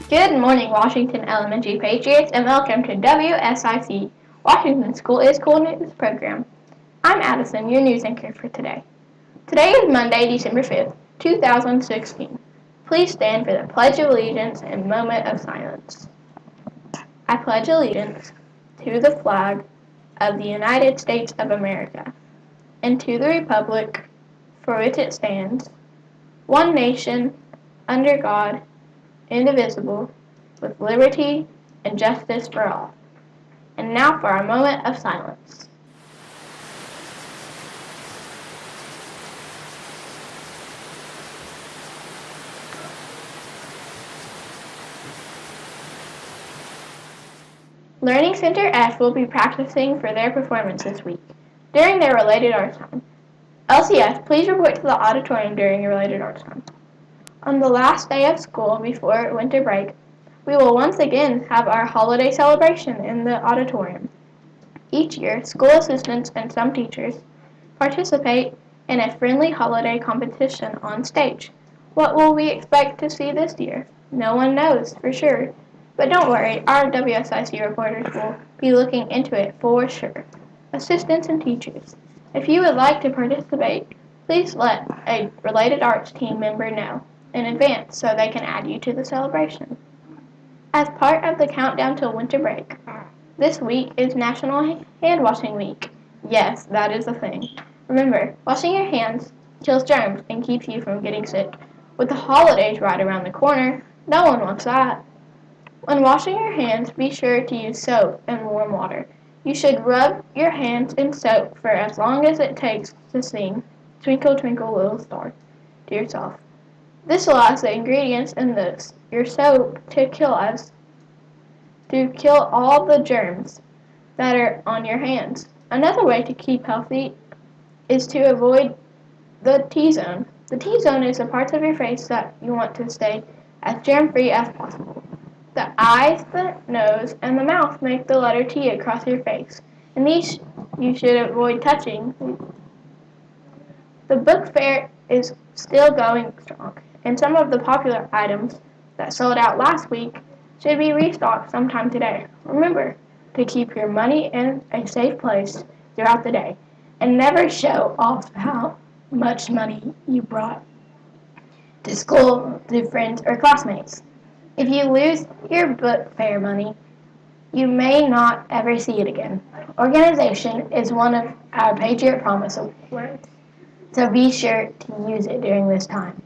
Good morning, Washington Elementary Patriots, and welcome to WSIC, Washington School is Cool News program. I'm Addison, your news anchor for today. Today is Monday, December 5th, 2016. Please stand for the Pledge of Allegiance and moment of silence. I pledge allegiance to the flag of the United States of America and to the republic for which it stands, one nation, under God, indivisible, with liberty and justice for all. And now for our moment of silence. Learning Center F will be practicing for their performance this week during their related arts time. LCS, please report to the auditorium during your related arts time. On the last day of school before winter break, we will once again have our holiday celebration in the auditorium. Each year, school assistants and some teachers participate in a friendly holiday competition on stage. What will we expect to see this year? No one knows for sure, but don't worry, our WSIC reporters will be looking into it for sure. Assistants and teachers, if you would like to participate, please let a related arts team member know in advance so they can add you to the celebration. As part of the countdown to winter break, this week is National Hand Washing Week. Yes, that is a thing. Remember, washing your hands kills germs and keeps you from getting sick. With the holidays right around the corner, no one wants that. When washing your hands, be sure to use soap and warm water. You should rub your hands in soap for as long as it takes to sing "Twinkle, Twinkle, Little Star" to yourself. This allows the ingredients in your soap to kill all the germs that are on your hands. Another way to keep healthy is to avoid the T-zone. The T-zone is the parts of your face that you want to stay as germ-free as possible. The eyes, the nose, and the mouth make the letter T across your face, and these you should avoid touching. The book fair is still going strong, and some of the popular items that sold out last week should be restocked sometime today. Remember to keep your money in a safe place throughout the day, and never show off how much money you brought to school to friends or classmates. If you lose your book fair money, you may not ever see it again. Organization is one of our Patriot Promise words, so be sure to use it during this time.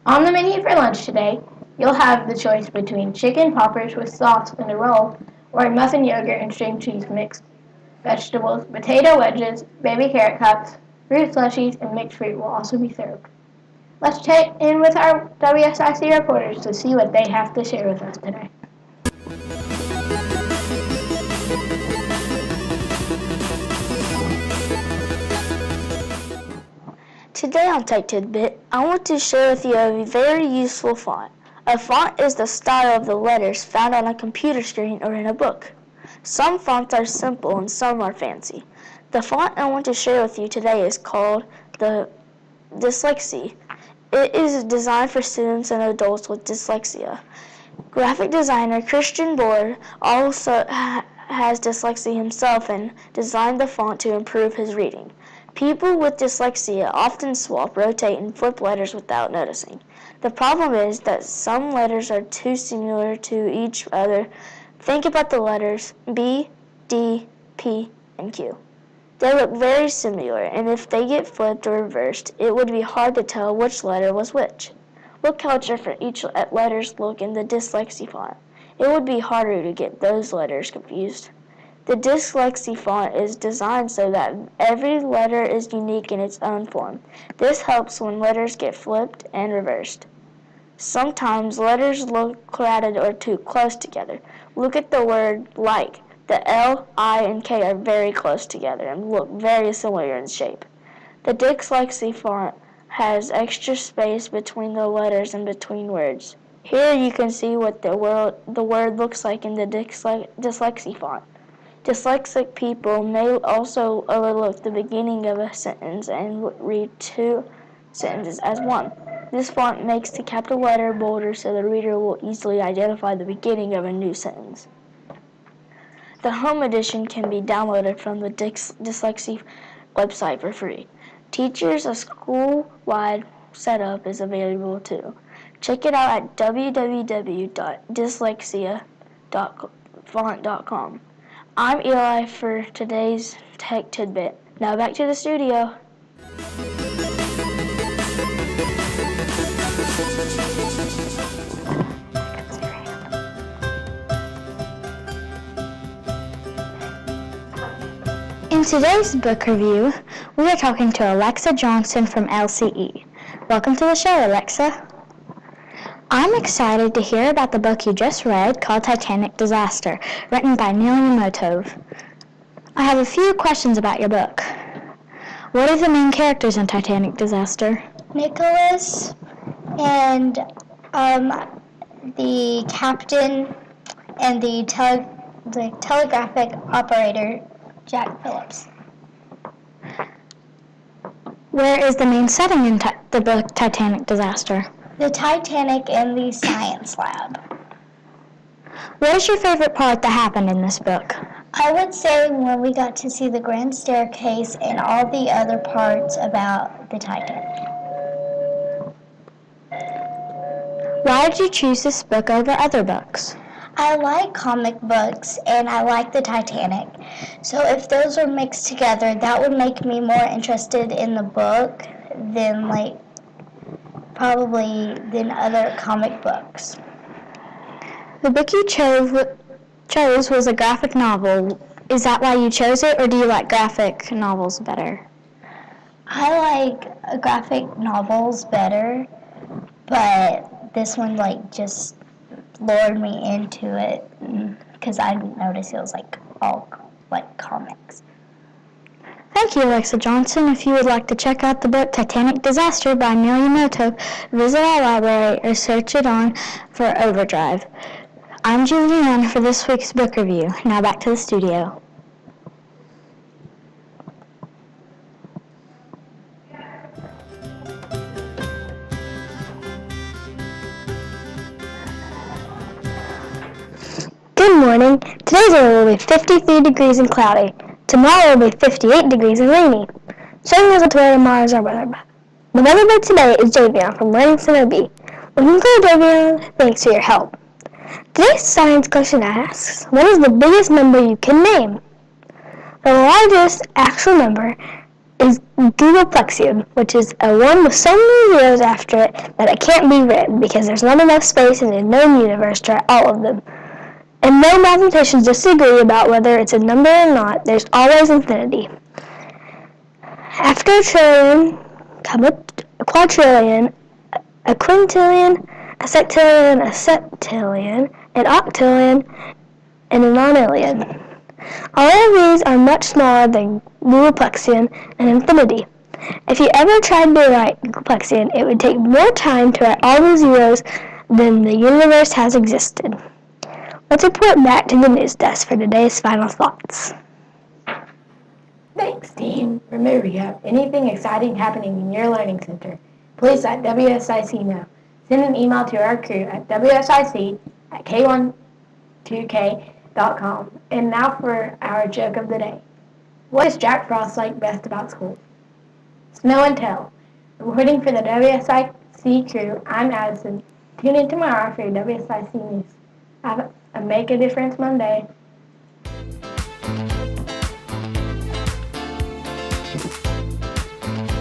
On the menu for lunch today, you'll have the choice between chicken poppers with sauce and a roll, or a muffin yogurt and string cheese mixed vegetables, potato wedges, baby carrot cups, fruit slushies, and mixed fruit will also be served. Let's check in with our WSIC reporters to see what they have to share with us today. Today on Tech Tidbit, I want to share with you a very useful font. A font is the style of the letters found on a computer screen or in a book. Some fonts are simple and some are fancy. The font I want to share with you today is called the Dyslexia. It is designed for students and adults with dyslexia. Graphic designer Christian Board also has dyslexia himself and designed the font to improve his reading. People with dyslexia often swap, rotate, and flip letters without noticing. The problem is that some letters are too similar to each other. Think about the letters B, D, P, and Q. They look very similar, and if they get flipped or reversed, it would be hard to tell which letter was which. Look how different each letters look in the Dyslexia font. It would be harder to get those letters confused. The Dyslexia font is designed so that every letter is unique in its own form. This helps when letters get flipped and reversed. Sometimes letters look crowded or too close together. Look at the word like. The L, I, and K are very close together and look very similar in shape. The Dyslexia font has extra space between the letters and between words. Here you can see what the word looks like in the Dyslexia font. Dyslexic people may also overlook the beginning of a sentence and read two sentences as one. This font makes the capital letter bolder so the reader will easily identify the beginning of a new sentence. The Home Edition can be downloaded from the Dyslexia website for free. Teachers, a school-wide setup is available too. Check it out at www.dyslexiafont.com. I'm Eli for today's Tech Tidbit. Now back to the studio. In today's book review, we are talking to Alexa Johnson from LCE. Welcome to the show, Alexa. I'm excited to hear about the book you just read called Titanic Disaster, written by Neil Yamotov. I have a few questions about your book. What are the main characters in Titanic Disaster? Nicholas and the captain and the telegraphic operator, Jack Phillips. Where is the main setting in the book Titanic Disaster? The Titanic and the science lab. What is your favorite part that happened in this book? I would say when we got to see the grand staircase and all the other parts about the Titanic. Why did you choose this book over other books? I like comic books and I like the Titanic. So if those were mixed together, that would make me more interested in the book than than other comic books. The book you chose was a graphic novel. Is that why you chose it, or do you like graphic novels better? I like graphic novels better, but this one just lured me into it because I didn't notice it was all comics. Thank you, Alexa Johnson. If you would like to check out the book Titanic Disaster by Neil Yamotov, visit our library or search it on for Overdrive. I'm Julianne for this week's book review. Now back to the studio. Good morning. Today's only will be 53 degrees and cloudy. Tomorrow will be 58 degrees and rainy. Showing us where tomorrow's our weather map. The weather map today is Javion from Learning Center B. Welcome to Javion. Thanks for your help. Today's science question asks, what is the biggest number you can name? The largest actual number is Googleplexion, which is a 1 with so many zeros after it that it can't be written because there's not enough space in the known universe to write all of them. And no mathematicians disagree about whether it's a number or not. There's always infinity. After a trillion come a quadrillion, a quintillion, a sextillion, a septillion, an octillion, and a nonillion. All of these are much smaller than Googleplexion and infinity. If you ever tried to write Googleplexion, it would take more time to write all the zeros than the universe has existed. Let's report back to the news desk for today's final thoughts. Thanks, team. Remember, if you have anything exciting happening in your learning center, please let WSIC know. Send an email to our crew at wsic@k12k.com. And now for our joke of the day. What does Jack Frost like best about school? Snow and tell. Reporting for the WSIC crew, I'm Addison. Tune in tomorrow for your WSIC news. Have a Make a Difference Monday.